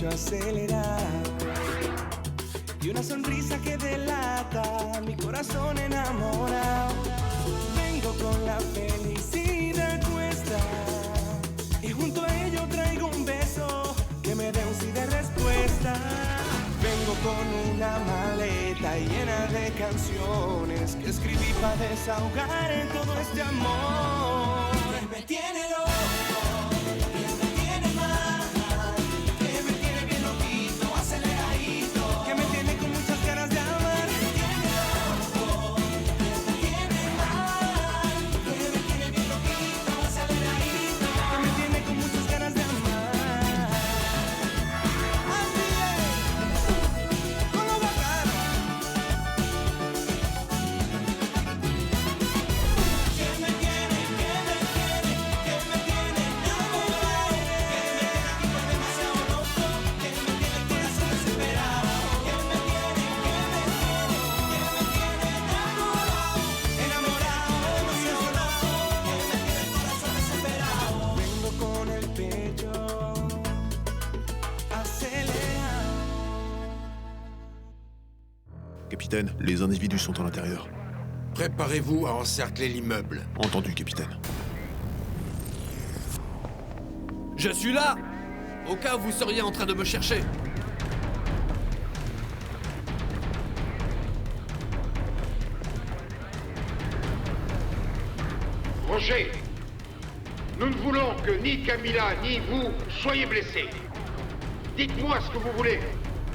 hecho acelerar. Y una sonrisa que delata mi corazón enamorado. Vengo con la felicidad cuesta y junto a ello traigo un beso que me dé un sí de respuesta. Vengo con una maleta llena de canciones que escribí para desahogar en todo este amor. Que me tiene loco, que me tiene mal, que me tiene bien loquito, aceleradito, que me tiene con muchas ganas de amar. Que me tiene loco, que me tiene mal, que me tiene bien loquito, aceleradito, que me tiene con muchas ganas de amar. Capitaine, les individus sont à l'intérieur. Préparez-vous à encercler l'immeuble. Entendu, capitaine. Je suis là! Au cas où vous seriez en train de me chercher. Roger, nous ne voulons que ni Camilla ni vous soyez blessés. Dites-moi ce que vous voulez.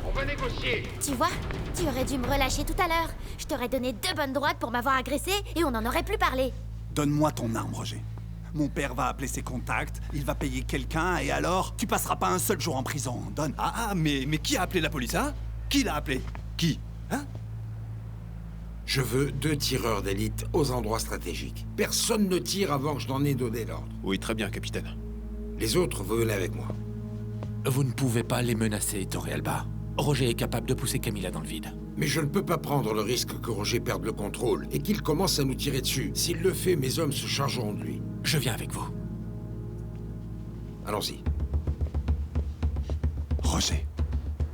On va négocier. Tu vois, tu aurais dû me relâcher tout à l'heure. Je t'aurais donné 2 bonnes droites pour m'avoir agressé et on n'en aurait plus parlé. Donne-moi ton arme, Roger. Mon père va appeler ses contacts, il va payer quelqu'un et alors, tu passeras pas un seul jour en prison. Donne. Mais qui a appelé la police, hein? Qui l'a appelé? Qui? Hein? Je veux 2 tireurs d'élite aux endroits stratégiques. Personne ne tire avant que je n'en ai donné l'ordre. Oui, très bien, capitaine. Les autres, vous venez avec moi. Vous ne pouvez pas les menacer, Torrealba. Roger est capable de pousser Camilla dans le vide. Mais je ne peux pas prendre le risque que Roger perde le contrôle et qu'il commence à nous tirer dessus. S'il le fait, mes hommes se chargeront de lui. Je viens avec vous. Allons-y. Roger,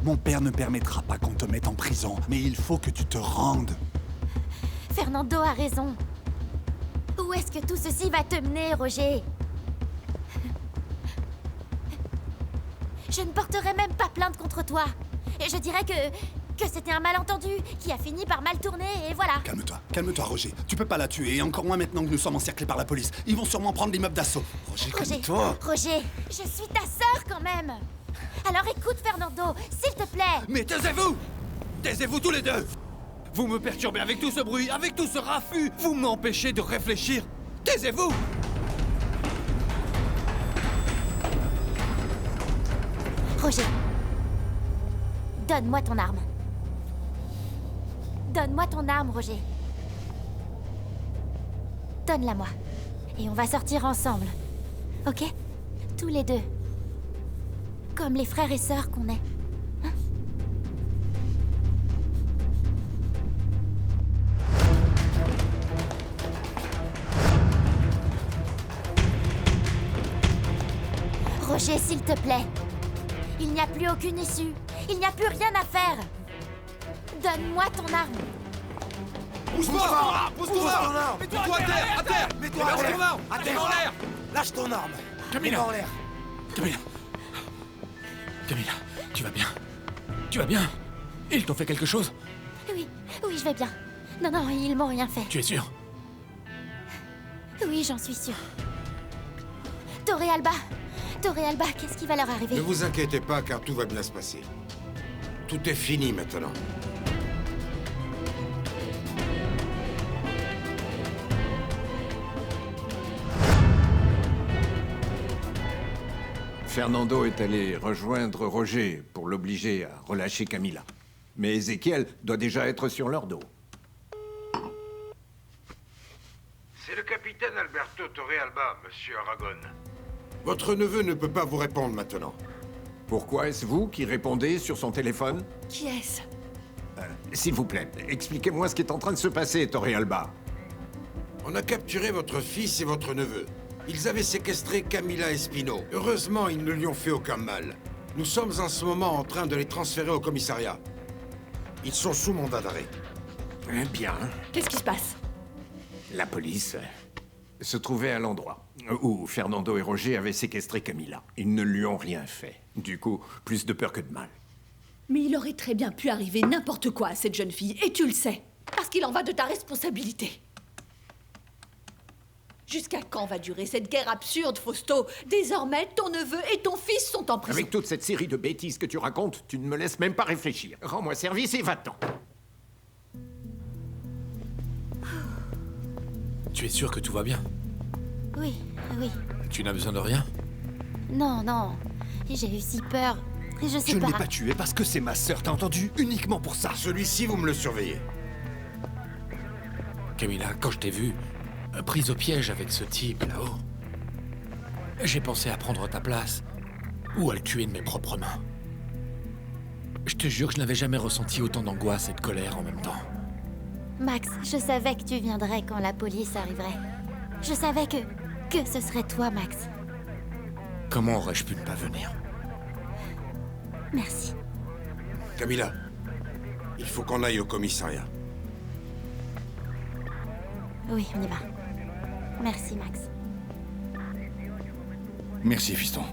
mon père ne permettra pas qu'on te mette en prison, mais il faut que tu te rendes. Fernando a raison. Où est-ce que tout ceci va te mener, Roger? Je ne porterai même pas plainte contre toi. Et je dirais que c'était un malentendu qui a fini par mal tourner et voilà. Calme-toi, Roger. Tu peux pas la tuer, et encore moins maintenant que nous sommes encerclés par la police. Ils vont sûrement prendre l'immeuble d'assaut. Roger, calme-toi. Roger, je suis ta sœur quand même. Alors écoute, Fernando, s'il te plaît. Mais taisez-vous! Taisez-vous tous les deux! Vous me perturbez avec tout ce bruit, avec tout ce raffut! Vous m'empêchez de réfléchir! Taisez-vous! Roger, donne-moi ton arme. Donne-moi ton arme, Roger. Donne-la-moi. Et on va sortir ensemble. Ok? Tous les deux. Comme les frères et sœurs qu'on est. Hein? Roger, s'il te plaît. Il n'y a plus aucune issue. Il n'y a plus rien à faire. Donne-moi ton arme. Pousse-toi! Pousse-toi! Mets-toi à terre! À terre! Mets-toi à terre! à terre! En l'air! Lâche ton arme. Camilla! Mets-toi en l'air. Camilla! Camilla, tu vas bien? Tu vas bien? Ils t'ont fait quelque chose? Oui, je vais bien. Non, ils m'ont rien fait. Tu es sûr? Oui, j'en suis sûre. Torrealba, qu'est-ce qui va leur arriver? Ne vous inquiétez pas, car tout va bien se passer. Tout est fini maintenant. Fernando est allé rejoindre Roger pour l'obliger à relâcher Camilla. Mais Ezequiel doit déjà être sur leur dos. C'est le capitaine Alberto Torrealba, monsieur Aragon. Votre neveu ne peut pas vous répondre maintenant. Pourquoi est-ce vous qui répondez sur son téléphone? Qui est-ce? S'il vous plaît, expliquez-moi ce qui est en train de se passer, Torrealba. On a capturé votre fils et votre neveu. Ils avaient séquestré Camilla Espino. Heureusement, ils ne lui ont fait aucun mal. Nous sommes en ce moment en train de les transférer au commissariat. Ils sont sous mandat d'arrêt. Bien. Qu'est-ce qui se passe? La police se trouvait à l'endroit où Fernando et Roger avaient séquestré Camilla. Ils ne lui ont rien fait. Du coup, plus de peur que de mal. Mais il aurait très bien pu arriver n'importe quoi à cette jeune fille, et tu le sais. Parce qu'il en va de ta responsabilité. Jusqu'à quand va durer cette guerre absurde, Fausto? Désormais, ton neveu et ton fils sont en prison. Avec toute cette série de bêtises que tu racontes, tu ne me laisses même pas réfléchir. Rends-moi service et va-t'en. Tu es sûr que tout va bien? Oui, oui. Tu n'as besoin de rien? Non, non. J'ai eu si peur. Je sais Je pas. ne l'ai pas tué parce que c'est ma sœur, t'as entendu? Uniquement pour ça. Celui-ci, vous me le surveillez. Camilla, quand je t'ai vue, prise au piège avec ce type là-haut, j'ai pensé à prendre ta place ou à le tuer de mes propres mains. Je te jure que je n'avais jamais ressenti autant d'angoisse et de colère en même temps. Max, je savais que tu viendrais quand la police arriverait. Je savais que ce serait toi, Max. Comment aurais-je pu ne pas venir? Merci. Camilla, il faut qu'on aille au commissariat. Oui, on y va. Merci, Max. Merci, fiston.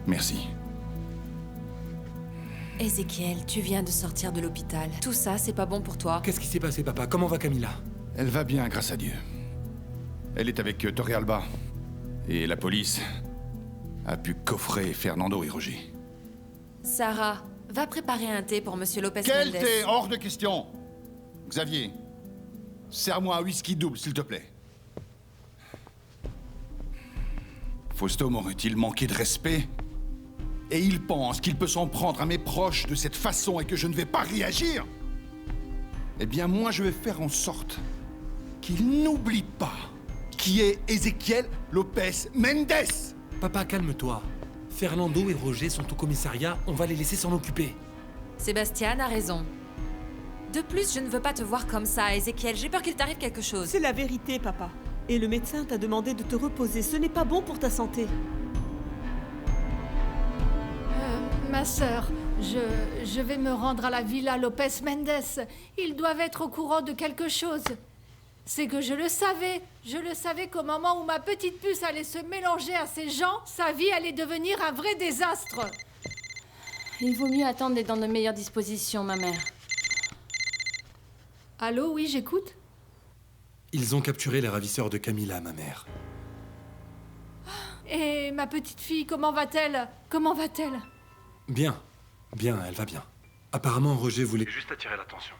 Merci. Ézéchiel, tu viens de sortir de l'hôpital. Tout ça, c'est pas bon pour toi. Qu'est-ce qui s'est passé, papa? Comment va Camilla? Elle va bien, grâce à Dieu. Elle est avec Torrealba. Et la police a pu coffrer Fernando et Roger. Sarah, va préparer un thé pour Monsieur Lopez Quel Mendes. thé? Hors de question. Xavier, serre-moi un whisky double, s'il te plaît. Fausto m'aurait-il manqué de respect? Et il pense qu'il peut s'en prendre à mes proches de cette façon et que je ne vais pas réagir? Eh bien, moi, je vais faire en sorte qu'il n'oublie pas qui est Ézéchiel Lopez Mendes. Papa, calme-toi. Fernando et Roger sont au commissariat, on va les laisser s'en occuper. Sébastien a raison. De plus, je ne veux pas te voir comme ça, Ézéchiel. J'ai peur qu'il t'arrive quelque chose. C'est la vérité, papa. Et le médecin t'a demandé de te reposer. Ce n'est pas bon pour ta santé. Ma sœur, je vais me rendre à la Villa Lopez Mendes. Ils doivent être au courant de quelque chose. C'est que je le savais qu'au moment où ma petite puce allait se mélanger à ces gens, sa vie allait devenir un vrai désastre. Il vaut mieux attendre d'être dans de meilleures dispositions, ma mère. Allô, oui, j'écoute. Ils ont capturé les ravisseurs de Camilla, ma mère. Et ma petite fille, comment va-t-elle? Comment va-t-elle? Bien, bien, elle va bien. Apparemment, Roger voulait juste attirer l'attention.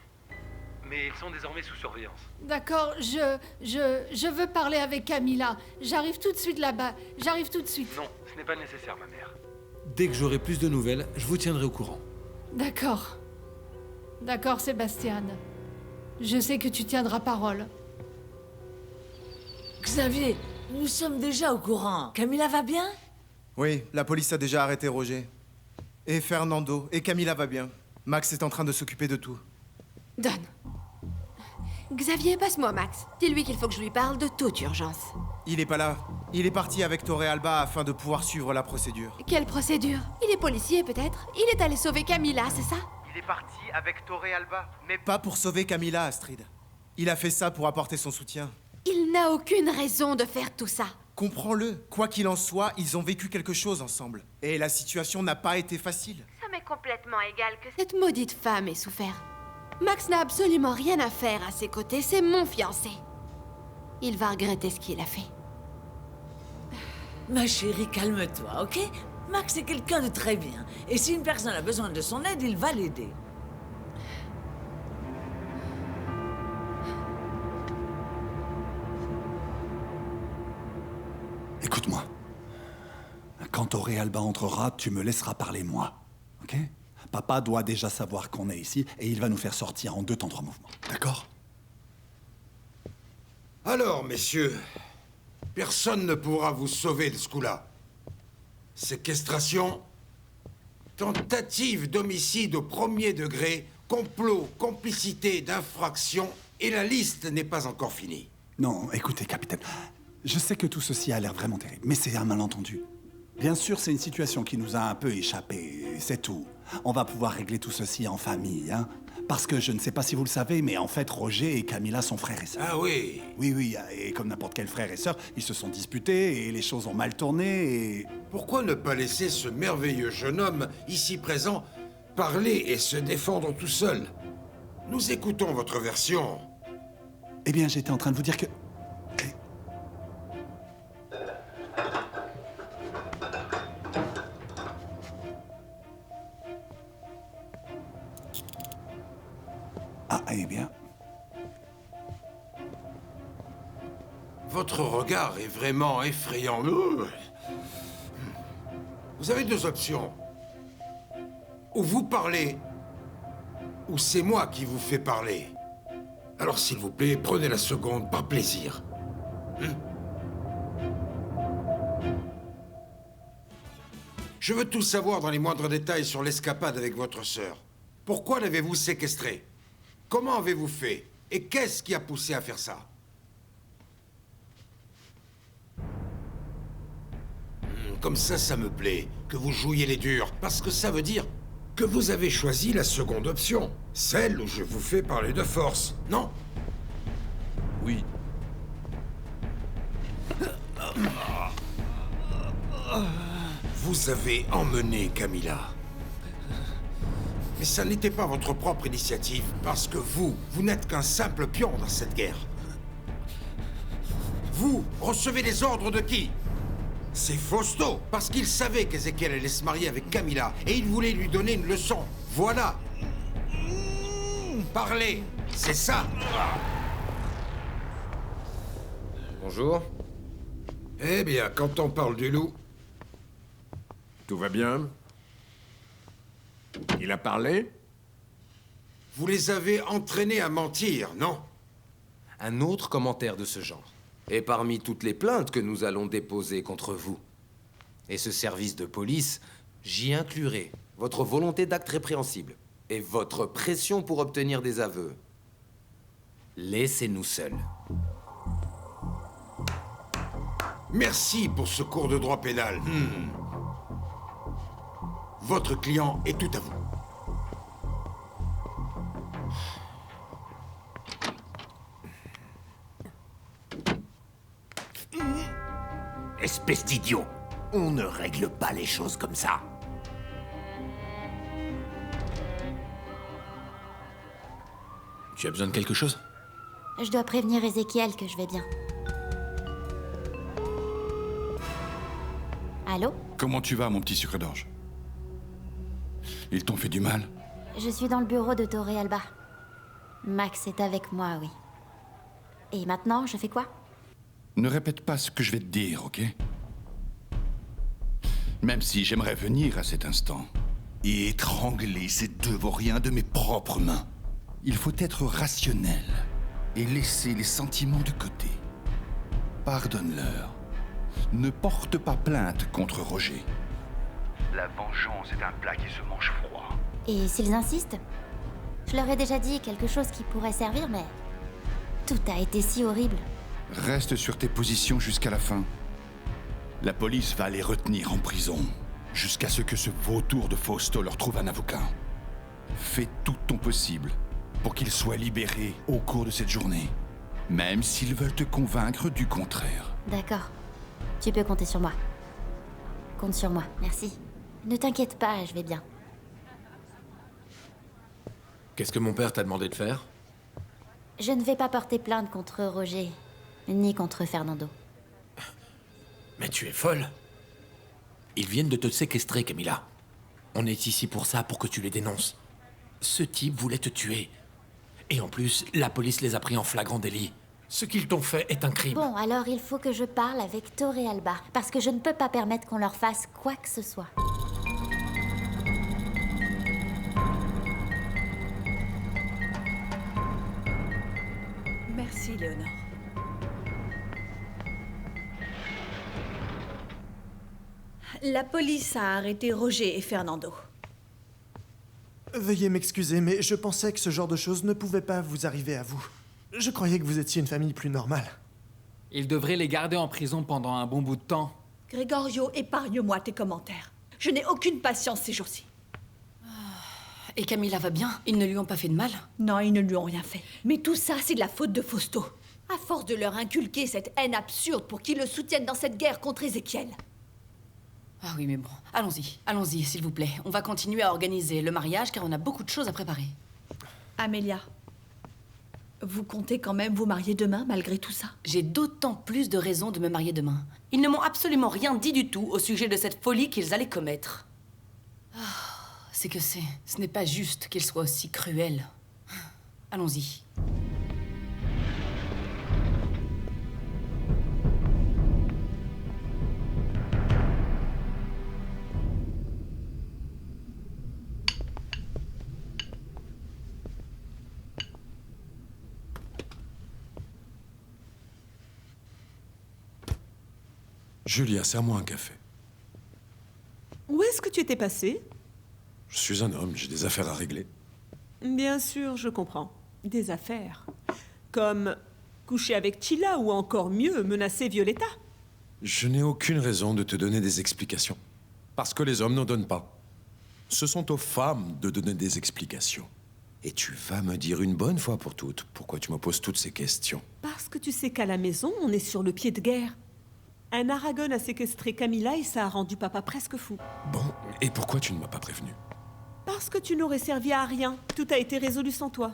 Mais ils sont désormais sous surveillance. D'accord, je veux parler avec Camilla. J'arrive tout de suite là-bas. J'arrive tout de suite. Non, ce n'est pas nécessaire, ma mère. Dès que j'aurai plus de nouvelles, je vous tiendrai au courant. D'accord. D'accord, Sébastien. Je sais que tu tiendras parole. Xavier, nous sommes déjà au courant. Camilla va bien? Oui, la police a déjà arrêté Roger. Et Fernando, et Camilla va bien. Max est en train de s'occuper de tout. Donne. Xavier, passe-moi Max. Dis-lui qu'il faut que je lui parle de toute urgence. Il est pas là. Il est parti avec Torrealba afin de pouvoir suivre la procédure. Quelle procédure? Il est policier, peut-être? Il est allé sauver Camilla, c'est ça? Il est parti avec Torrealba. Mais pas pour sauver Camilla, Astrid. Il a fait ça pour apporter son soutien. Il n'a aucune raison de faire tout ça. Comprends-le. Quoi qu'il en soit, ils ont vécu quelque chose ensemble. Et la situation n'a pas été facile. Ça m'est complètement égal que cette maudite femme ait souffert. Max n'a absolument rien à faire à ses côtés, c'est mon fiancé. Il va regretter ce qu'il a fait. Ma chérie, calme-toi, ok? Max est quelqu'un de très bien. Et si une personne a besoin de son aide, il va l'aider. Écoute-moi. Quand Torrealba entrera, tu me laisseras parler, moi. Ok? Papa doit déjà savoir qu'on est ici et il va nous faire sortir en 2 temps 3 mouvements. D'accord? Alors, messieurs, personne ne pourra vous sauver de ce coup-là. Séquestration, tentative d'homicide au 1er degré, complot, complicité d'infraction, et la liste n'est pas encore finie. Non, écoutez, capitaine. Je sais que tout ceci a l'air vraiment terrible, mais c'est un malentendu. Bien sûr, c'est une situation qui nous a un peu échappé, c'est tout. On va pouvoir régler tout ceci en famille, hein. Parce que je ne sais pas si vous le savez, mais en fait, Roger et Camilla sont frères et sœurs. Ah oui? Oui, et comme n'importe quel frère et sœur, ils se sont disputés et les choses ont mal tourné et... Pourquoi ne pas laisser ce merveilleux jeune homme, ici présent, parler et se défendre tout seul? Nous écoutons votre version. Eh bien, j'étais en train de vous dire que... Ah, eh bien... Votre regard est vraiment effrayant. Vous avez deux options. Ou vous parlez, ou c'est moi qui vous fais parler. Alors s'il vous plaît, prenez la seconde par plaisir. Je veux tout savoir dans les moindres détails sur l'escapade avec votre sœur. Pourquoi l'avez-vous séquestrée? Comment avez-vous fait? Et qu'est-ce qui a poussé à faire ça? Comme ça me plaît, que vous jouiez les durs, parce que ça veut dire que vous avez choisi la seconde option, celle où je vous fais parler de force, non? Oui. Vous avez emmené Camilla. Mais ça n'était pas votre propre initiative, parce que vous n'êtes qu'un simple pion dans cette guerre. Vous recevez les ordres de qui? C'est Fausto, parce qu'il savait qu'Ézéchiel allait se marier avec Camilla, et il voulait lui donner une leçon. Voilà. Parlez, c'est ça. Bonjour. Eh bien, quand on parle du loup... Tout va bien? Il a parlé? Vous les avez entraînés à mentir, non? Un autre commentaire de ce genre. Et parmi toutes les plaintes que nous allons déposer contre vous. Et ce service de police, j'y inclurai votre volonté d'acte répréhensible et votre pression pour obtenir des aveux. Laissez-nous seuls. Merci pour ce cours de droit pénal. Votre client est tout à vous. Espèce d'idiot! On ne règle pas les choses comme ça. Tu as besoin de quelque chose? Je dois prévenir Ézéchiel que je vais bien. Allô? Comment tu vas, mon petit sucre d'orge? Ils t'ont fait du mal? Je suis dans le bureau de Torre Alba. Max est avec moi, oui. Et maintenant, je fais quoi? Ne répète pas ce que je vais te dire, ok? Même si j'aimerais venir à cet instant et étrangler ces deux vauriens de mes propres mains. Il faut être rationnel et laisser les sentiments de côté. Pardonne-leur. Ne porte pas plainte contre Roger. La vengeance est un plat qui se mange froid. Et s'ils insistent? Je leur ai déjà dit quelque chose qui pourrait servir, mais... tout a été si horrible. Reste sur tes positions jusqu'à la fin. La police va les retenir en prison, jusqu'à ce que ce vautour de Fausto leur trouve un avocat. Fais tout ton possible pour qu'ils soient libérés au cours de cette journée, même s'ils veulent te convaincre du contraire. D'accord. Tu peux compter sur moi. Compte sur moi, merci. Ne t'inquiète pas, je vais bien. Qu'est-ce que mon père t'a demandé de faire? Je ne vais pas porter plainte contre Roger, ni contre Fernando. Mais tu es folle. Ils viennent de te séquestrer, Camilla. On est ici pour ça, pour que tu les dénonces. Ce type voulait te tuer. Et en plus, la police les a pris en flagrant délit. Ce qu'ils t'ont fait est un crime. Bon, alors il faut que je parle avec Torre Alba, parce que je ne peux pas permettre qu'on leur fasse quoi que ce soit. Merci, Léonore. La police a arrêté Roger et Fernando. Veuillez m'excuser, mais je pensais que ce genre de choses ne pouvait pas vous arriver à vous. Je croyais que vous étiez une famille plus normale. Ils devraient les garder en prison pendant un bon bout de temps. Gregorio, épargne-moi tes commentaires. Je n'ai aucune patience ces jours-ci. Et Camilla va bien? Ils ne lui ont pas fait de mal? Non, ils ne lui ont rien fait. Mais tout ça, c'est de la faute de Fausto. À force de leur inculquer cette haine absurde pour qu'ils le soutiennent dans cette guerre contre Ézéchiel. Ah oui, mais bon, allons-y, s'il vous plaît. On va continuer à organiser le mariage car on a beaucoup de choses à préparer. Amélia, vous comptez quand même vous marier demain, malgré tout ça? J'ai d'autant plus de raisons de me marier demain. Ils ne m'ont absolument rien dit du tout au sujet de cette folie qu'ils allaient commettre. Ce n'est pas juste qu'ils soient aussi cruels. Allons-y. Julia, serre-moi un café. Où est-ce que tu étais passé? Je suis un homme, j'ai des affaires à régler. Bien sûr, je comprends. Des affaires. Comme coucher avec Chila ou encore mieux, menacer Violetta. Je n'ai aucune raison de te donner des explications. Parce que les hommes n'en donnent pas. Ce sont aux femmes de donner des explications. Et tu vas me dire une bonne fois pour toutes pourquoi tu me poses toutes ces questions. Parce que tu sais qu'à la maison, on est sur le pied de guerre. Un Aragon a séquestré Camilla et ça a rendu papa presque fou. Bon, et pourquoi tu ne m'as pas prévenu? Parce que tu n'aurais servi à rien. Tout a été résolu sans toi.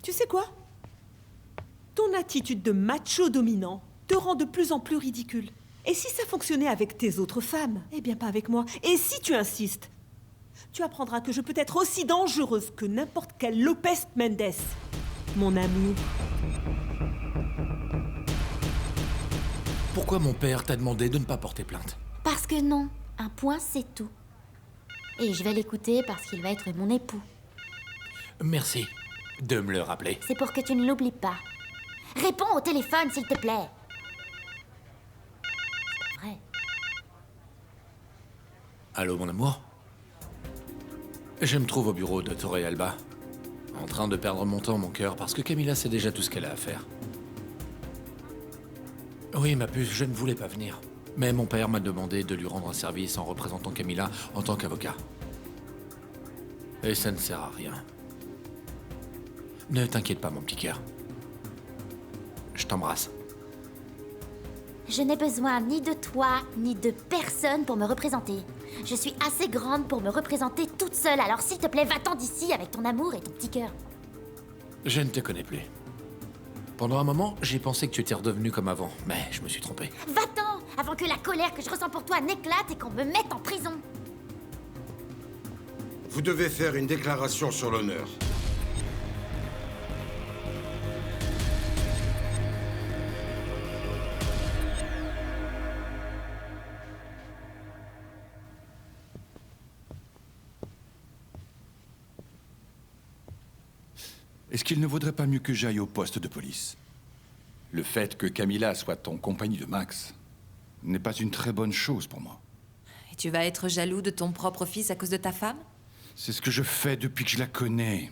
Tu sais quoi? Ton attitude de macho dominant te rend de plus en plus ridicule. Et si ça fonctionnait avec tes autres femmes, eh bien pas avec moi. Et si tu insistes, tu apprendras que je peux être aussi dangereuse que n'importe quel Lopez Mendes. Mon amour. Pourquoi mon père t'a demandé de ne pas porter plainte? Parce que non. Un point, c'est tout. Et je vais l'écouter parce qu'il va être mon époux. Merci de me le rappeler. C'est pour que tu ne l'oublies pas. Réponds au téléphone, s'il te plaît. C'est pas vrai. Allô, mon amour? Je me trouve au bureau de Torre Alba, en train de perdre mon temps, mon cœur, parce que Camilla sait déjà tout ce qu'elle a à faire. Oui, ma puce, je ne voulais pas venir. Mais mon père m'a demandé de lui rendre un service en représentant Camilla en tant qu'avocat. Et ça ne sert à rien. Ne t'inquiète pas, mon petit cœur. Je t'embrasse. Je n'ai besoin ni de toi, ni de personne pour me représenter. Je suis assez grande pour me représenter toute seule, alors s'il te plaît, va-t'en d'ici avec ton amour et ton petit cœur. Je ne te connais plus. Pendant un moment, j'ai pensé que tu étais redevenu comme avant, mais je me suis trompé. Va-t'en, avant que la colère que je ressens pour toi n'éclate et qu'on me mette en prison. Vous devez faire une déclaration sur l'honneur. Est-ce qu'il ne vaudrait pas mieux que j'aille au poste de police? Le fait que Camilla soit en compagnie de Max n'est pas une très bonne chose pour moi. Et tu vas être jaloux de ton propre fils à cause de ta femme? C'est ce que je fais depuis que je la connais.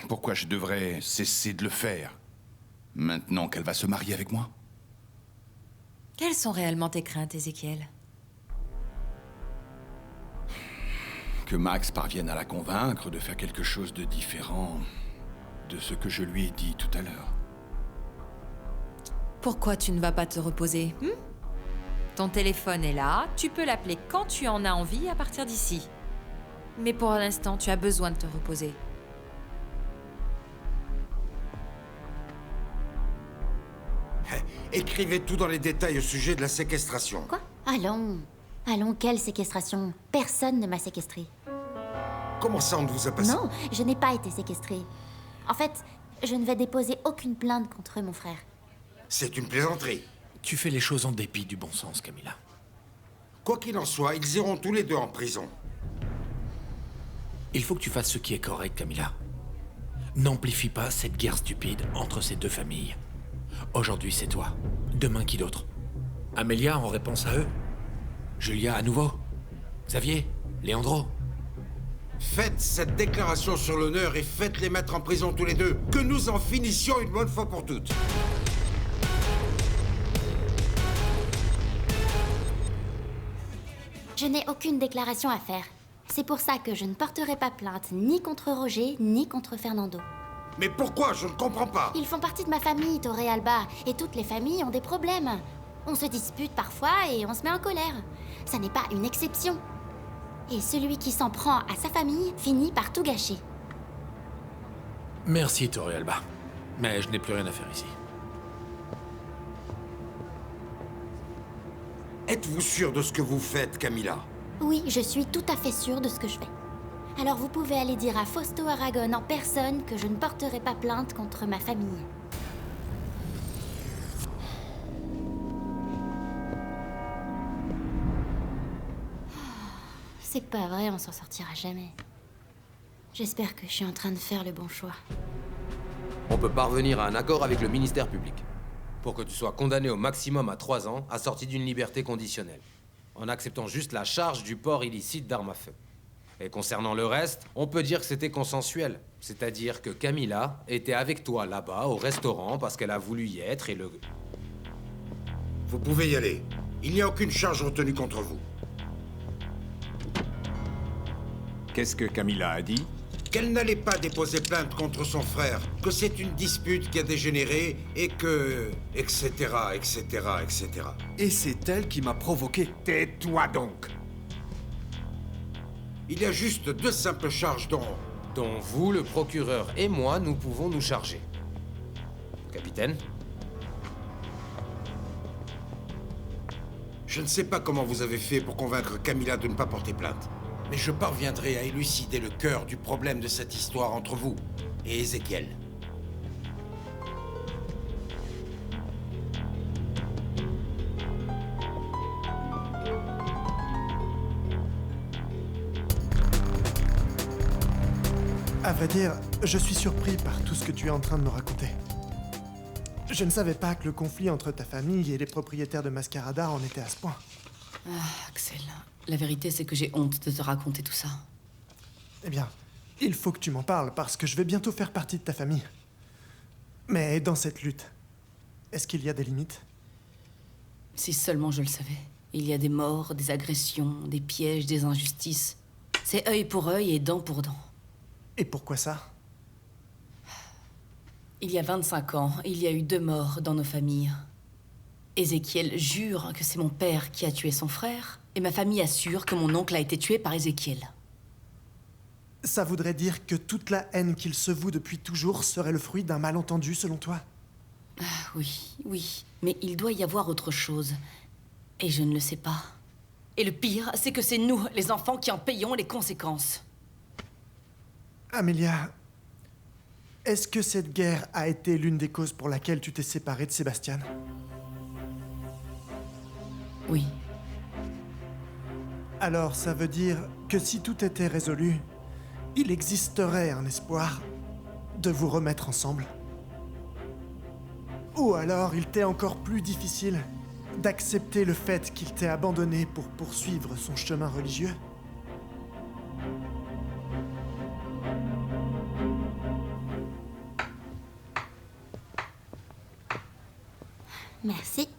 Pourquoi je devrais cesser de le faire maintenant qu'elle va se marier avec moi? Quelles sont réellement tes craintes, Ézéchiel? Que Max parvienne à la convaincre de faire quelque chose de différent de ce que je lui ai dit tout à l'heure. Pourquoi tu ne vas pas te reposer? Ton téléphone est là, tu peux l'appeler quand tu en as envie à partir d'ici. Mais pour l'instant, tu as besoin de te reposer. Écrivez tout dans les détails au sujet de la séquestration. Quoi? Allons. Allons, quelle séquestration? Personne ne m'a séquestrée. Comment ça, on ne vous a pas... Non, je n'ai pas été séquestrée. En fait, je ne vais déposer aucune plainte contre mon frère. C'est une plaisanterie. Tu fais les choses en dépit du bon sens, Camilla. Quoi qu'il en soit, ils iront tous les deux en prison. Il faut que tu fasses ce qui est correct, Camilla. N'amplifie pas cette guerre stupide entre ces deux familles. Aujourd'hui, c'est toi. Demain, qui d'autre? Amélia en réponse à eux? Julia à nouveau? Xavier? Leandro? Faites cette déclaration sur l'honneur et faites-les mettre en prison tous les deux. Que nous en finissions une bonne fois pour toutes. Je n'ai aucune déclaration à faire. C'est pour ça que je ne porterai pas plainte ni contre Roger, ni contre Fernando. Mais pourquoi? Je ne comprends pas. Ils font partie de ma famille, Torre Alba, et toutes les familles ont des problèmes. On se dispute parfois et on se met en colère. Ça n'est pas une exception. Et celui qui s'en prend à sa famille finit par tout gâcher. Merci, Torre Alba. Mais je n'ai plus rien à faire ici. Êtes-vous sûr de ce que vous faites, Camila? Oui, je suis tout à fait sûre de ce que je fais. Alors vous pouvez aller dire à Fausto Aragon en personne que je ne porterai pas plainte contre ma famille. C'est pas vrai, on s'en sortira jamais. J'espère que je suis en train de faire le bon choix. On peut parvenir à un accord avec le ministère public. Pour que tu sois condamné au maximum à 3 ans, assorti d'une liberté conditionnelle. En acceptant juste la charge du port illicite d'armes à feu. Et concernant le reste, on peut dire que c'était consensuel. C'est-à-dire que Camila était avec toi là-bas, au restaurant, parce qu'elle a voulu y être et le... Vous pouvez y aller. Il n'y a aucune charge retenue contre vous. Qu'est-ce que Camila a dit? Qu'elle n'allait pas déposer plainte contre son frère, que c'est une dispute qui a dégénéré et que... etc., etc., etc. Et c'est elle qui m'a provoqué. Tais-toi donc. Il y a juste 2 simples charges dont vous, le procureur et moi, nous pouvons nous charger. Capitaine? Je ne sais pas comment vous avez fait pour convaincre Camila de ne pas porter plainte. Mais je parviendrai à élucider le cœur du problème de cette histoire entre vous et Ézéchiel. À vrai dire, je suis surpris par tout ce que tu es en train de me raconter. Je ne savais pas que le conflit entre ta famille et les propriétaires de Mascarada en était à ce point. Ah, Axel, la vérité c'est que j'ai honte de te raconter tout ça. Eh bien, il faut que tu m'en parles parce que je vais bientôt faire partie de ta famille. Mais dans cette lutte, est-ce qu'il y a des limites? Si seulement je le savais. Il y a des morts, des agressions, des pièges, des injustices. C'est œil pour œil et dent pour dent. Et pourquoi ça? Il y a 25 ans, il y a eu 2 morts dans nos familles. Ézéchiel jure que c'est mon père qui a tué son frère, et ma famille assure que mon oncle a été tué par Ézéchiel. Ça voudrait dire que toute la haine qu'il se voue depuis toujours serait le fruit d'un malentendu, selon toi? Ah, oui, oui. Mais il doit y avoir autre chose. Et je ne le sais pas. Et le pire, c'est que c'est nous, les enfants, qui en payons les conséquences. Amelia, est-ce que cette guerre a été l'une des causes pour laquelle tu t'es séparée de Sébastien? Oui. Alors ça veut dire que si tout était résolu, il existerait un espoir de vous remettre ensemble? Ou alors il t'est encore plus difficile d'accepter le fait qu'il t'ait abandonné pour poursuivre son chemin religieux? Merci.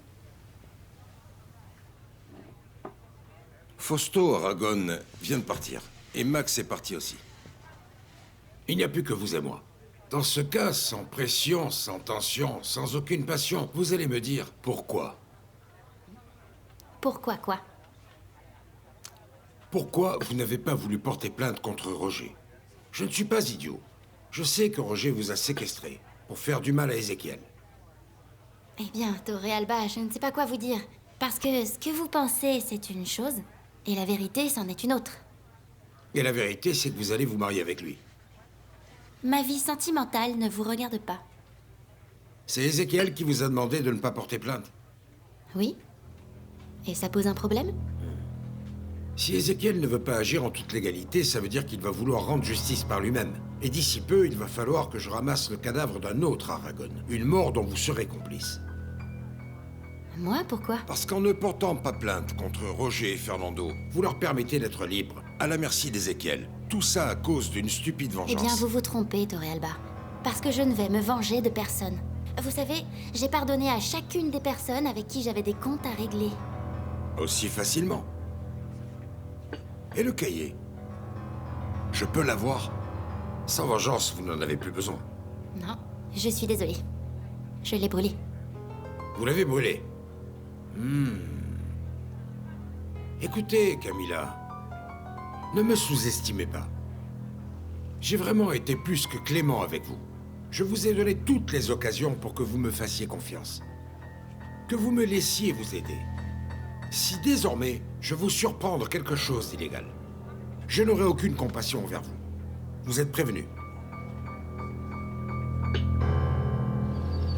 Fausto Aragon vient de partir. Et Max est parti aussi. Il n'y a plus que vous et moi. Dans ce cas, sans pression, sans tension, sans aucune passion, vous allez me dire pourquoi. Pourquoi quoi? Pourquoi vous n'avez pas voulu porter plainte contre Roger? Je ne suis pas idiot. Je sais que Roger vous a séquestré pour faire du mal à Ézéchiel. Eh bien, Torre Alba, je ne sais pas quoi vous dire. Parce que ce que vous pensez, c'est une chose, et la vérité, c'en est une autre. Et la vérité, c'est que vous allez vous marier avec lui. Ma vie sentimentale ne vous regarde pas. C'est Ézéchiel qui vous a demandé de ne pas porter plainte. Oui? Et ça pose un problème? Si Ézéchiel ne veut pas agir en toute légalité, ça veut dire qu'il va vouloir rendre justice par lui-même. Et d'ici peu, il va falloir que je ramasse le cadavre d'un autre Aragon. Une mort dont vous serez complice. Moi, pourquoi? Parce qu'en ne portant pas plainte contre Roger et Fernando, vous leur permettez d'être libres, à la merci d'Ézéchiel. Tout ça à cause d'une stupide vengeance. Eh bien, vous vous trompez, Torre Alba. Parce que je ne vais me venger de personne. Vous savez, j'ai pardonné à chacune des personnes avec qui j'avais des comptes à régler. Aussi facilement? Et le cahier? Je peux l'avoir? Sans vengeance, vous n'en avez plus besoin. Non, je suis désolée. Je l'ai brûlé. Vous l'avez brûlé? Écoutez, Camilla, ne me sous-estimez pas. J'ai vraiment été plus que clément avec vous. Je vous ai donné toutes les occasions pour que vous me fassiez confiance. Que vous me laissiez vous aider. Si désormais, je vous surprends dans quelque chose d'illégal, je n'aurai aucune compassion envers vous. Vous êtes prévenus.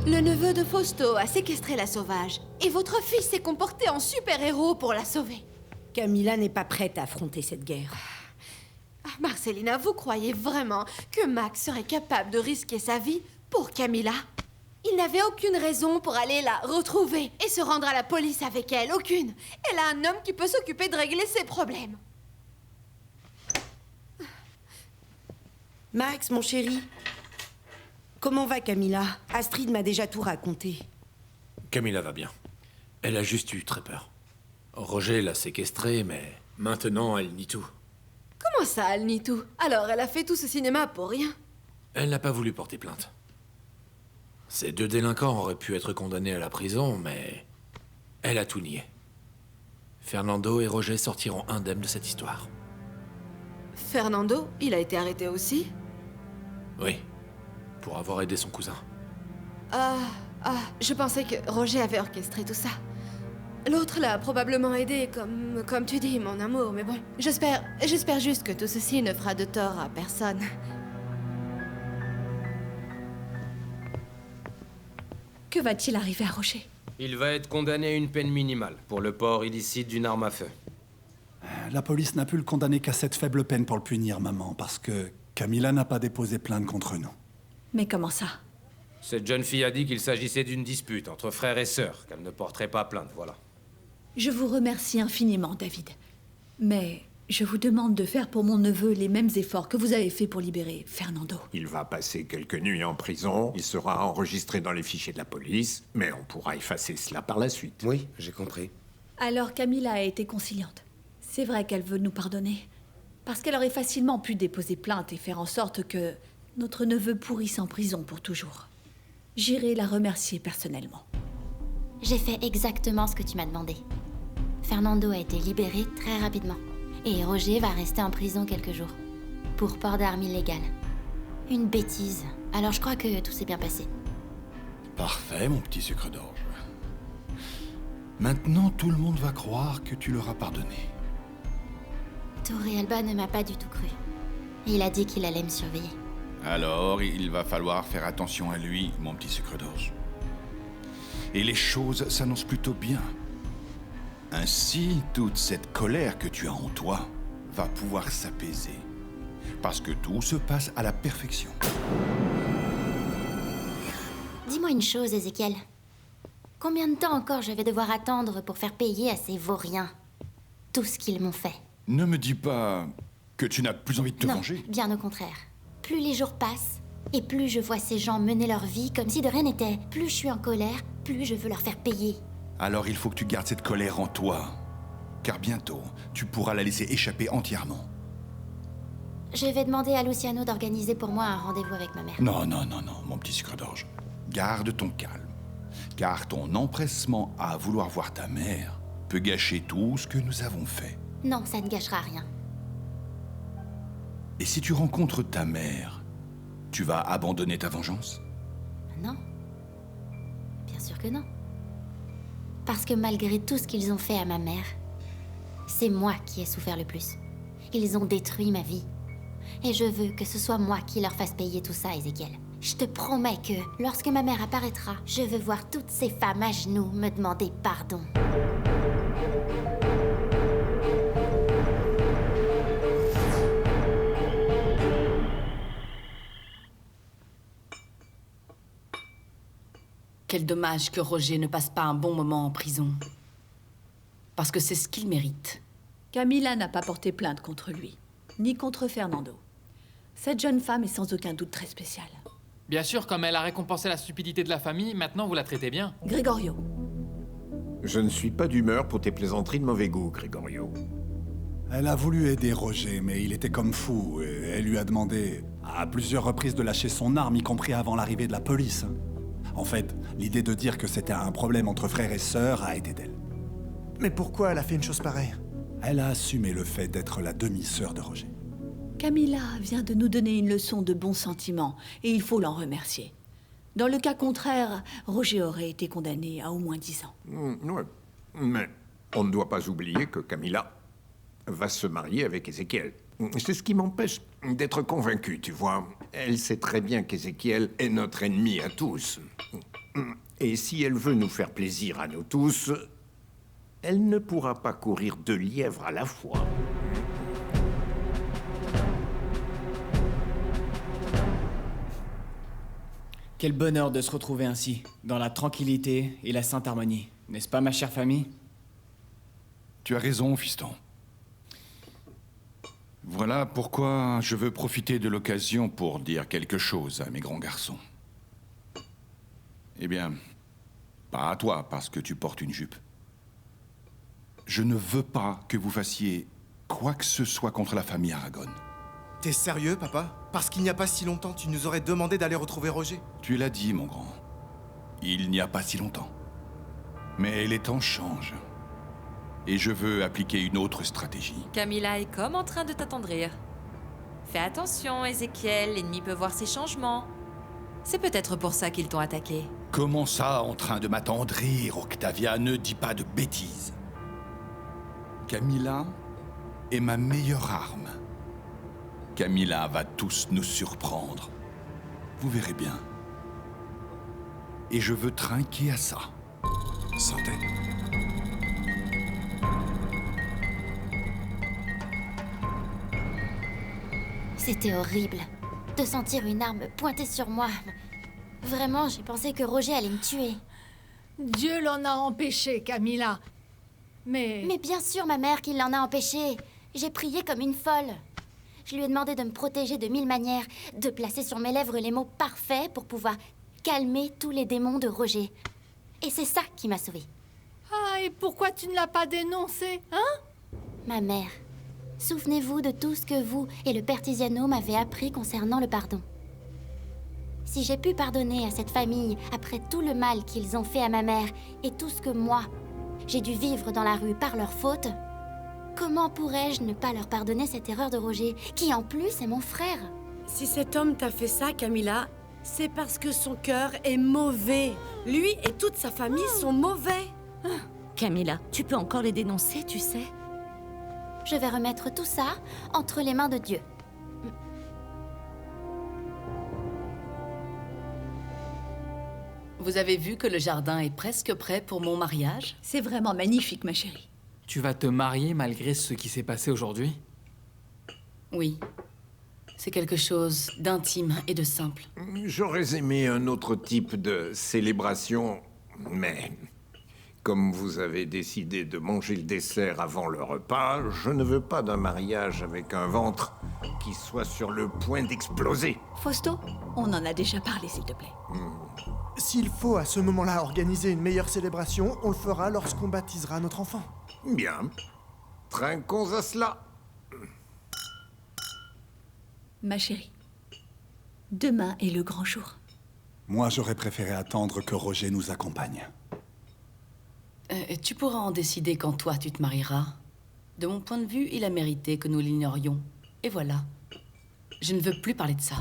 Le neveu de Fausto a séquestré la sauvage, et votre fils s'est comporté en super-héros pour la sauver. Camilla n'est pas prête à affronter cette guerre. Marcelina, vous croyez vraiment que Max serait capable de risquer sa vie pour Camilla? Il n'avait aucune raison pour aller la retrouver et se rendre à la police avec elle, aucune. Elle a un homme qui peut s'occuper de régler ses problèmes. Max, mon chéri, comment va Camilla? Astrid m'a déjà tout raconté. Camilla va bien. Elle a juste eu très peur. Roger l'a séquestrée, mais maintenant elle nie tout. Comment ça, elle nie tout? Alors, elle a fait tout ce cinéma pour rien? Elle n'a pas voulu porter plainte. Ces deux délinquants auraient pu être condamnés à la prison, mais elle a tout nié. Fernando et Roger sortiront indemnes de cette histoire. Fernando, il a été arrêté aussi? Oui, pour avoir aidé son cousin. Je pensais que Roger avait orchestré tout ça. L'autre l'a probablement aidé, comme tu dis, mon amour, mais bon. J'espère juste que tout ceci ne fera de tort à personne. Que va-t-il arriver à Roger? Il va être condamné à une peine minimale pour le port illicite d'une arme à feu. La police n'a pu le condamner qu'à cette faible peine pour le punir, maman, parce que Camilla n'a pas déposé plainte contre nous. Mais comment ça? Cette jeune fille a dit qu'il s'agissait d'une dispute entre frères et sœurs, qu'elle ne porterait pas plainte, voilà. Je vous remercie infiniment, David. Mais je vous demande de faire pour mon neveu les mêmes efforts que vous avez fait pour libérer Fernando. Il va passer quelques nuits en prison, il sera enregistré dans les fichiers de la police, mais on pourra effacer cela par la suite. Oui, j'ai compris. Alors Camilla a été conciliante. C'est vrai qu'elle veut nous pardonner. Parce qu'elle aurait facilement pu déposer plainte et faire en sorte que notre neveu pourrisse en prison pour toujours. J'irai la remercier personnellement. J'ai fait exactement ce que tu m'as demandé. Fernando a été libéré très rapidement. Et Roger va rester en prison quelques jours. Pour port d'armes illégales. Une bêtise. Alors je crois que tout s'est bien passé. Parfait, mon petit sucre d'orge. Maintenant, tout le monde va croire que tu leur as pardonné. Torrealba ne m'a pas du tout cru. Il a dit qu'il allait me surveiller. Alors, il va falloir faire attention à lui, mon petit sucre d'orge. Et les choses s'annoncent plutôt bien. Ainsi, toute cette colère que tu as en toi va pouvoir s'apaiser. Parce que tout se passe à la perfection. Dis-moi une chose, Ézéchiel. Combien de temps encore je vais devoir attendre pour faire payer à ces vauriens tout ce qu'ils m'ont fait? Ne me dis pas que tu n'as plus envie de te Non, venger. bien au contraire. Plus les jours passent, et plus je vois ces gens mener leur vie comme si de rien n'était, plus je suis en colère, plus je veux leur faire payer. Alors il faut que tu gardes cette colère en toi. Car bientôt, tu pourras la laisser échapper entièrement. Je vais demander à Luciano d'organiser pour moi un rendez-vous avec ma mère. Non, mon petit sucre d'orge. Garde ton calme. Car ton empressement à vouloir voir ta mère peut gâcher tout ce que nous avons fait. Non, ça ne gâchera rien. Et si tu rencontres ta mère, tu vas abandonner ta vengeance? Non. Bien sûr que non. Parce que malgré tout ce qu'ils ont fait à ma mère, c'est moi qui ai souffert le plus. Ils ont détruit ma vie. Et je veux que ce soit moi qui leur fasse payer tout ça, Ézéchiel. Je te promets que, lorsque ma mère apparaîtra, je veux voir toutes ces femmes à genoux me demander pardon. Quel dommage que Roger ne passe pas un bon moment en prison. Parce que c'est ce qu'il mérite. Camilla n'a pas porté plainte contre lui, ni contre Fernando. Cette jeune femme est sans aucun doute très spéciale. Bien sûr, comme elle a récompensé la stupidité de la famille, maintenant vous la traitez bien. Gregorio. Je ne suis pas d'humeur pour tes plaisanteries de mauvais goût, Gregorio. Elle a voulu aider Roger, mais il était comme fou, et elle lui a demandé à plusieurs reprises de lâcher son arme, y compris avant l'arrivée de la police. En fait, l'idée de dire que c'était un problème entre frères et sœurs a été d'elle. Mais pourquoi elle a fait une chose pareille? Elle a assumé le fait d'être la demi-sœur de Roger. Camilla vient de nous donner une leçon de bons sentiments, et il faut l'en remercier. Dans le cas contraire, Roger aurait été condamné à au moins 10 ans. Ouais. Mais on ne doit pas oublier que Camilla va se marier avec Ézéchiel. C'est ce qui m'empêche d'être convaincu, tu vois. Elle sait très bien qu'Ézéchiel est notre ennemi à tous. Et si elle veut nous faire plaisir à nous tous, elle ne pourra pas courir 2 lièvres à la fois. Quel bonheur de se retrouver ainsi, dans la tranquillité et la sainte harmonie. N'est-ce pas, ma chère famille? Tu as raison, fiston. Voilà pourquoi je veux profiter de l'occasion pour dire quelque chose à mes grands garçons. Eh bien, pas à toi, parce que tu portes une jupe. Je ne veux pas que vous fassiez quoi que ce soit contre la famille Aragon. T'es sérieux, papa? Parce qu'il n'y a pas si longtemps, tu nous aurais demandé d'aller retrouver Roger. Tu l'as dit, mon grand. Il n'y a pas si longtemps. Mais les temps changent. Et je veux appliquer une autre stratégie. Camilla est comme en train de t'attendrir. Fais attention, Ézéchiel, l'ennemi peut voir ces changements. C'est peut-être pour ça qu'ils t'ont attaqué. Comment ça, en train de m'attendrir, Octavia? Ne dis pas de bêtises. Camilla est ma meilleure arme. Camilla va tous nous surprendre. Vous verrez bien. Et je veux trinquer à ça. Santé. C'était horrible de sentir une arme pointée sur moi. Vraiment, j'ai pensé que Roger allait me tuer. Dieu l'en a empêché, Camilla. Mais bien sûr, ma mère, qui l'en a empêché. J'ai prié comme une folle. Je lui ai demandé de me protéger de 1000 manières, de placer sur mes lèvres les mots parfaits pour pouvoir calmer tous les démons de Roger. Et c'est ça qui m'a sauvée. Ah, et pourquoi tu ne l'as pas dénoncé, hein? Ma mère, souvenez-vous de tout ce que vous et le père Tiziano m'avez appris concernant le pardon. Si j'ai pu pardonner à cette famille après tout le mal qu'ils ont fait à ma mère et tout ce que moi, j'ai dû vivre dans la rue par leur faute, comment pourrais-je ne pas leur pardonner cette erreur de Roger, qui en plus est mon frère? Si cet homme t'a fait ça, Camilla, c'est parce que son cœur est mauvais. Lui et toute sa famille sont mauvais. Camilla, tu peux encore les dénoncer, tu sais. Je vais remettre tout ça entre les mains de Dieu. Vous avez vu que le jardin est presque prêt pour mon mariage? C'est vraiment magnifique, ma chérie. Tu vas te marier malgré ce qui s'est passé aujourd'hui? Oui. C'est quelque chose d'intime et de simple. J'aurais aimé un autre type de célébration, mais comme vous avez décidé de manger le dessert avant le repas, je ne veux pas d'un mariage avec un ventre qui soit sur le point d'exploser. Fausto, on en a déjà parlé, s'il te plaît. S'il faut à ce moment-là organiser une meilleure célébration, on le fera lorsqu'on baptisera notre enfant. Bien. Trinquons à cela. Ma chérie, demain est le grand jour. Moi, j'aurais préféré attendre que Roger nous accompagne. Tu pourras en décider quand toi tu te marieras. De mon point de vue, il a mérité que nous l'ignorions. Et voilà. Je ne veux plus parler de ça.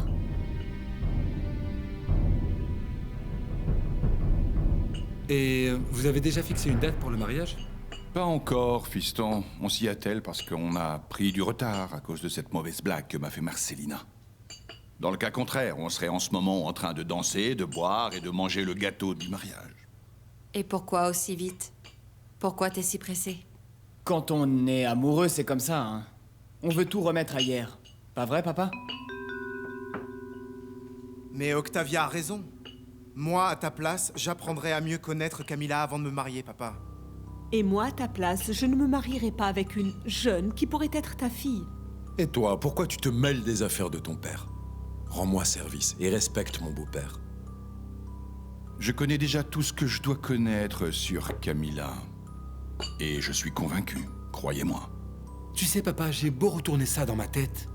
Et vous avez déjà fixé une date pour le mariage? Pas encore, fiston. On s'y attelle parce qu'on a pris du retard à cause de cette mauvaise blague que m'a fait Marcelina. Dans le cas contraire, on serait en ce moment en train de danser, de boire et de manger le gâteau du mariage. Et pourquoi aussi vite? Pourquoi t'es si pressé? Quand on est amoureux, c'est comme ça, hein. On veut tout remettre à hier. Pas vrai, papa? Mais Octavia a raison. Moi, à ta place, j'apprendrai à mieux connaître Camilla avant de me marier, papa. Et moi, à ta place, je ne me marierai pas avec une jeune qui pourrait être ta fille. Et toi, pourquoi tu te mêles des affaires de ton père? Rends-moi service et respecte mon beau-père. Je connais déjà tout ce que je dois connaître sur Camilla. Et je suis convaincu, croyez-moi. Tu sais, papa, j'ai beau retourner ça dans ma tête.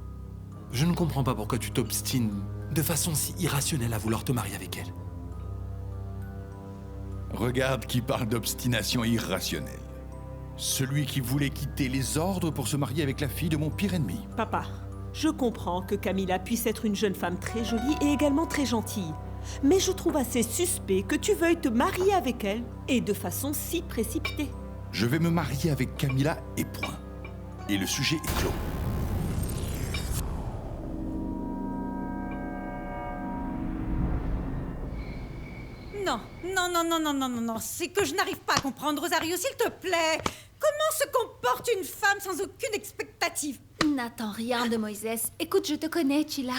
Je ne comprends pas pourquoi tu t'obstines de façon si irrationnelle à vouloir te marier avec elle. Regarde qui parle d'obstination irrationnelle. Celui qui voulait quitter les ordres pour se marier avec la fille de mon pire ennemi. Papa, je comprends que Camilla puisse être une jeune femme très jolie et également très gentille. Mais je trouve assez suspect que tu veuilles te marier avec elle, et de façon si précipitée. Je vais me marier avec Camilla et point. Et le sujet est clos. Non, non, non, non, non, non, non, non, c'est que je n'arrive pas à comprendre, Rosario, s'il te plaît. Comment se comporte une femme sans aucune expectative? N'attends rien de Moïse. Écoute, je te connais, Chila.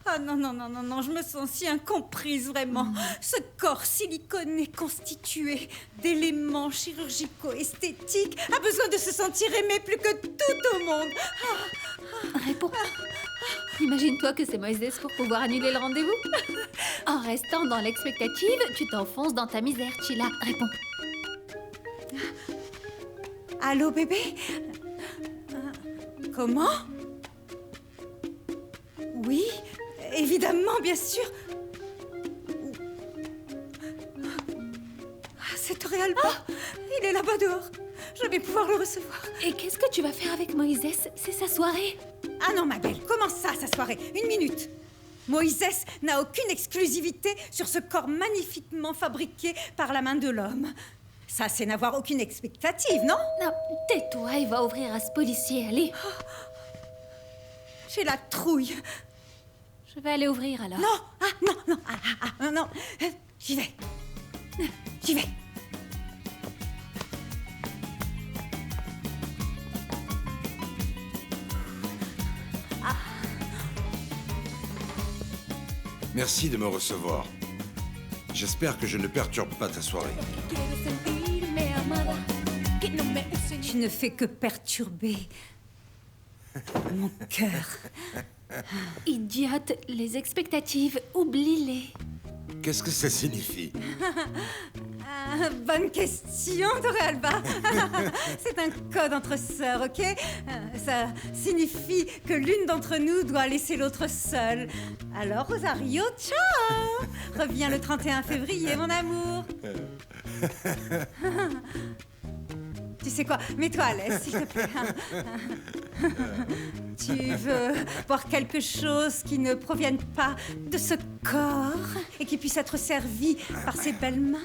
Ah non, non, non, non, non, je me sens si incomprise, vraiment. Ce corps siliconé constitué d'éléments chirurgico-esthétiques a besoin de se sentir aimé plus que tout au monde. Réponds. Imagine-toi que c'est Moïse pour pouvoir annuler le rendez-vous. En restant dans l'expectative, tu t'enfonces dans ta misère, Chila. Réponds. Allô, bébé? Comment? Oui, évidemment, bien sûr. Ah, c'est Torrealba. Il est là-bas dehors. Je vais pouvoir le recevoir. Et qu'est-ce que tu vas faire avec Moïse? C'est sa soirée. Ah non, ma belle, comment ça, sa soirée? Une minute. Moïse n'a aucune exclusivité sur ce corps magnifiquement fabriqué par la main de l'homme. Ça, c'est n'avoir aucune expectative, non? Non, tais-toi et va ouvrir à ce policier, allez. J'ai la trouille. Je vais aller ouvrir alors. Non, ah, non, non, non, non. J'y vais. J'y vais. Merci de me recevoir. J'espère que je ne perturbe pas ta soirée. Tu ne fais que perturber mon cœur. Idiote, les expectatives, oublie-les. Qu'est-ce que ça signifie? Bonne question, Torrealba. C'est un code entre sœurs, ok? Ça signifie que l'une d'entre nous doit laisser l'autre seule. Alors, Rosario, ciao! Reviens le 31 février, mon amour. Tu sais quoi? Mets-toi à l'aise, s'il te plaît. Tu veux boire quelque chose qui ne provienne pas de ce corps et qui puisse être servi par ces belles mains?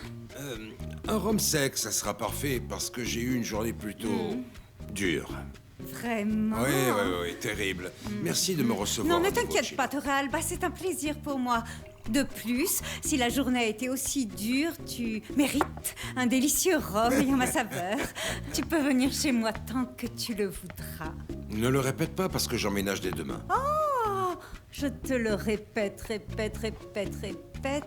Un rhum sec, ça sera parfait parce que j'ai eu une journée plutôt dure. Vraiment? Oui, terrible. Merci de me recevoir. Non, ne à nouveau, t'inquiète Chila. pas, Torrealba, c'est un plaisir pour moi. De plus, si la journée a été aussi dure, tu mérites un délicieux rhum ayant ma saveur. Tu peux venir chez moi tant que tu le voudras. Ne le répète pas parce que j'emménage dès demain. Oh, je te le répète,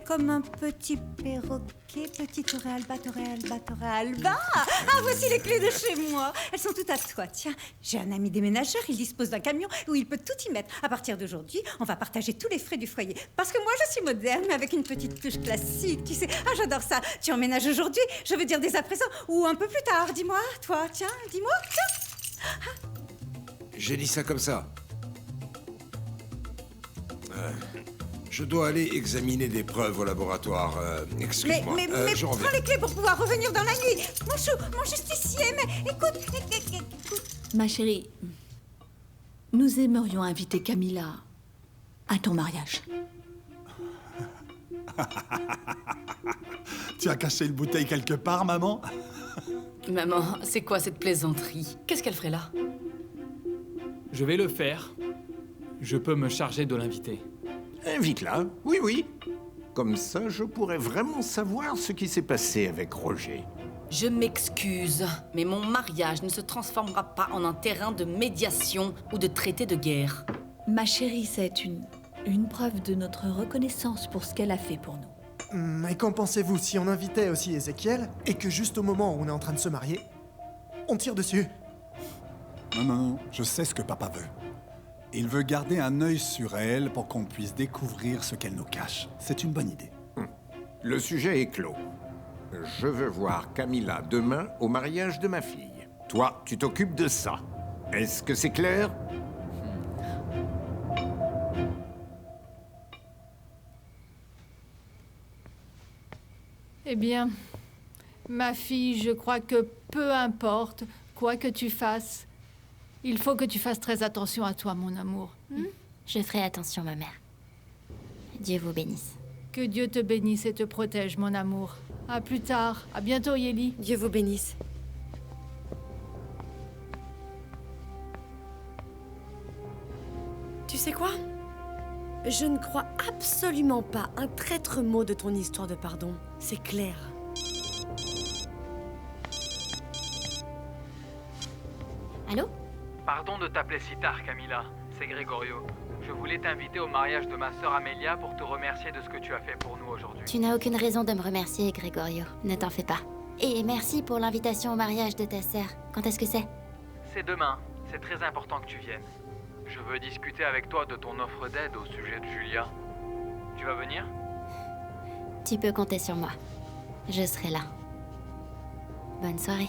comme un petit perroquet, petit Torrealba, Torrealba, Torrealba. Ah, voici les clés de chez moi. Elles sont toutes à toi. Tiens, j'ai un ami déménageur, il dispose d'un camion où il peut tout y mettre. À partir d'aujourd'hui, on va partager tous les frais du foyer. Parce que moi, je suis moderne, mais avec une petite touche classique, tu sais. Ah, j'adore ça. Tu emménages aujourd'hui, je veux dire dès à présent, ou un peu plus tard. Dis-moi, toi, tiens, dis-moi, tiens. J'ai dit ça comme ça. Je dois aller examiner des preuves au laboratoire. Excuse-moi. Mais je prends reviens. les clés pour pouvoir revenir dans la nuit. Mon chou, mon justicier, mais écoute. Ma chérie, nous aimerions inviter Camilla à ton mariage. Tu as caché une bouteille quelque part, maman? Maman, c'est quoi cette plaisanterie? Qu'est-ce qu'elle ferait là? Je vais le faire. Je peux me charger de l'inviter. Invite-la, oui. Comme ça, je pourrais vraiment savoir ce qui s'est passé avec Roger. Je m'excuse, mais mon mariage ne se transformera pas en un terrain de médiation ou de traité de guerre. Ma chérie, c'est une preuve de notre reconnaissance pour ce qu'elle a fait pour nous. Et qu'en pensez-vous si on invitait aussi Ézéchiel et que juste au moment où on est en train de se marier, on tire dessus? Non, je sais ce que papa veut. Il veut garder un œil sur elle pour qu'on puisse découvrir ce qu'elle nous cache. C'est une bonne idée. Le sujet est clos. Je veux voir Camilla demain au mariage de ma fille. Toi, tu t'occupes de ça. Est-ce que c'est clair? Eh bien, ma fille, je crois que peu importe quoi que tu fasses, il faut que tu fasses très attention à toi, mon amour. Je ferai attention, ma mère. Dieu vous bénisse. Que Dieu te bénisse et te protège, mon amour. À plus tard. À bientôt, Yeli. Dieu vous bénisse. Tu sais quoi? Je ne crois absolument pas un traître mot de ton histoire de pardon. C'est clair. Allô? Pardon de t'appeler si tard, Camilla. C'est Gregorio. Je voulais t'inviter au mariage de ma sœur Amelia pour te remercier de ce que tu as fait pour nous aujourd'hui. Tu n'as aucune raison de me remercier, Gregorio. Ne t'en fais pas. Et merci pour l'invitation au mariage de ta sœur. Quand est-ce que c'est? C'est demain. C'est très important que tu viennes. Je veux discuter avec toi de ton offre d'aide au sujet de Julia. Tu vas venir? Tu peux compter sur moi. Je serai là. Bonne soirée.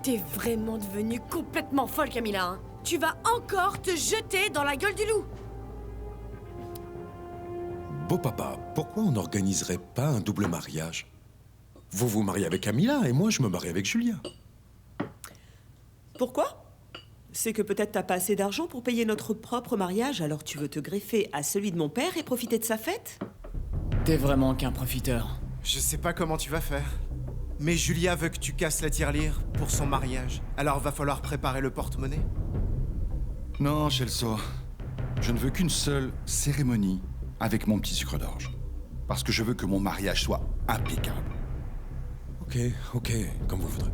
T'es vraiment devenue complètement folle, Camilla. Hein. Tu vas encore te jeter dans la gueule du loup. Beau papa, pourquoi on n'organiserait pas un double mariage? Vous vous mariez avec Camilla et moi je me marie avec Julia. Pourquoi? C'est que peut-être t'as pas assez d'argent pour payer notre propre mariage, alors tu veux te greffer à celui de mon père et profiter de sa fête? T'es vraiment qu'un profiteur. Je sais pas comment tu vas faire. Mais Julia veut que tu casses la tirelire pour son mariage. Alors va falloir préparer le porte-monnaie. Non, Celso. Je ne veux qu'une seule cérémonie avec mon petit sucre d'orge. Parce que je veux que mon mariage soit impeccable. Ok, comme vous voudrez.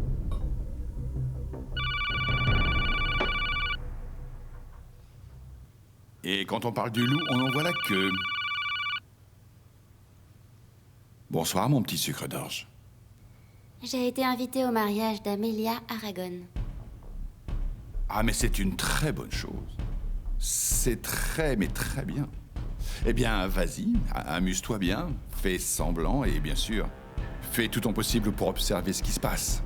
Et quand on parle du loup, on en voit la queue. Bonsoir, mon petit sucre d'orge. J'ai été invitée au mariage d'Amelia Aragon. Ah, mais c'est une très bonne chose. C'est très, mais très bien. Eh bien, vas-y, amuse-toi bien, fais semblant et bien sûr, fais tout ton possible pour observer ce qui se passe.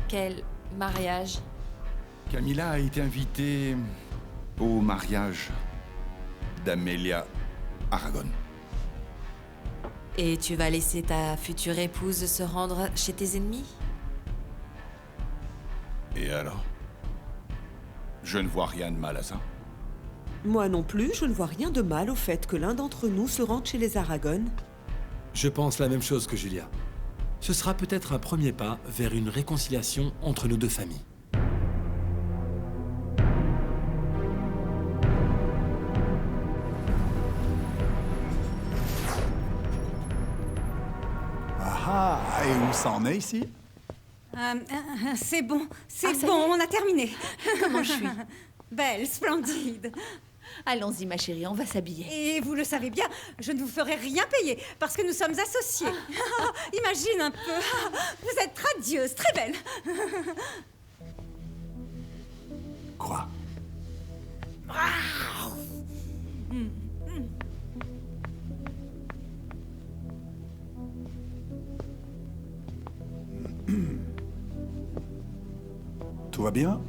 Quel mariage? Camilla a été invitée au mariage d'Amelia Aragon. Et tu vas laisser ta future épouse se rendre chez tes ennemis? Et alors? Je ne vois rien de mal à ça. Moi non plus, je ne vois rien de mal au fait que l'un d'entre nous se rende chez les Aragon. Je pense la même chose que Julia. Ce sera peut-être un premier pas vers une réconciliation entre nos deux familles. Ah, et où ça en est ici? C'est bon, on a terminé. Comment je suis? Belle, splendide. Allons-y, ma chérie, on va s'habiller. Et vous le savez bien, je ne vous ferai rien payer parce que nous sommes associés. Imagine un peu. Vous êtes radieuse, très belle. Quoi? Tout va bien?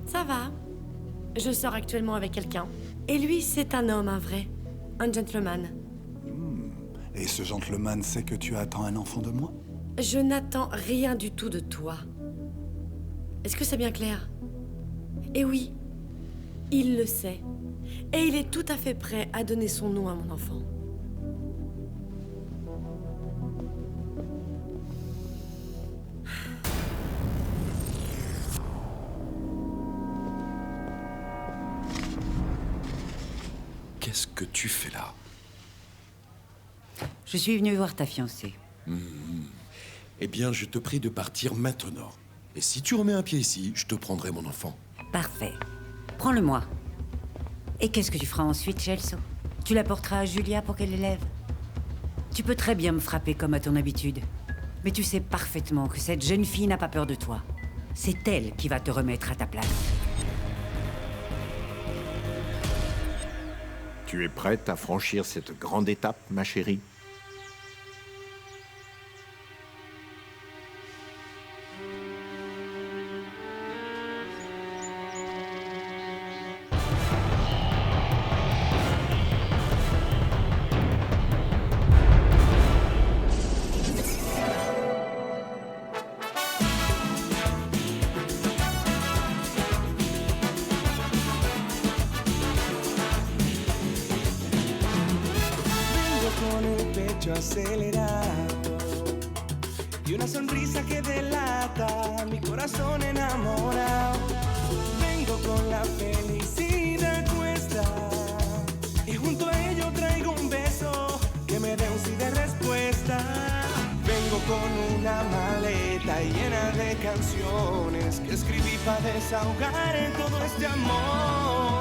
Ça va. Je sors actuellement avec quelqu'un. Et lui, c'est un homme, un vrai. Un gentleman. Et ce gentleman sait que tu attends un enfant de moi? Je n'attends rien du tout de toi. Est-ce que c'est bien clair? Et oui, il le sait. Et il est tout à fait prêt à donner son nom à mon enfant. Qu'est-ce que tu fais là? Je suis venu voir ta fiancée. Eh bien, je te prie de partir maintenant. Et si tu remets un pied ici, je te prendrai mon enfant. Parfait. Prends-le-moi. Et qu'est-ce que tu feras ensuite, Celso? Tu la porteras à Julia pour qu'elle l'élève. Tu peux très bien me frapper comme à ton habitude. Mais tu sais parfaitement que cette jeune fille n'a pas peur de toi. C'est elle qui va te remettre à ta place. Tu es prête à franchir cette grande étape, ma chérie? acelerado y una sonrisa que delata mi corazón enamorado. Vengo con la felicidad cuesta y junto a ello traigo un beso que me dé un sí de respuesta. Vengo con una maleta llena de canciones que escribí para desahogar en todo este amor.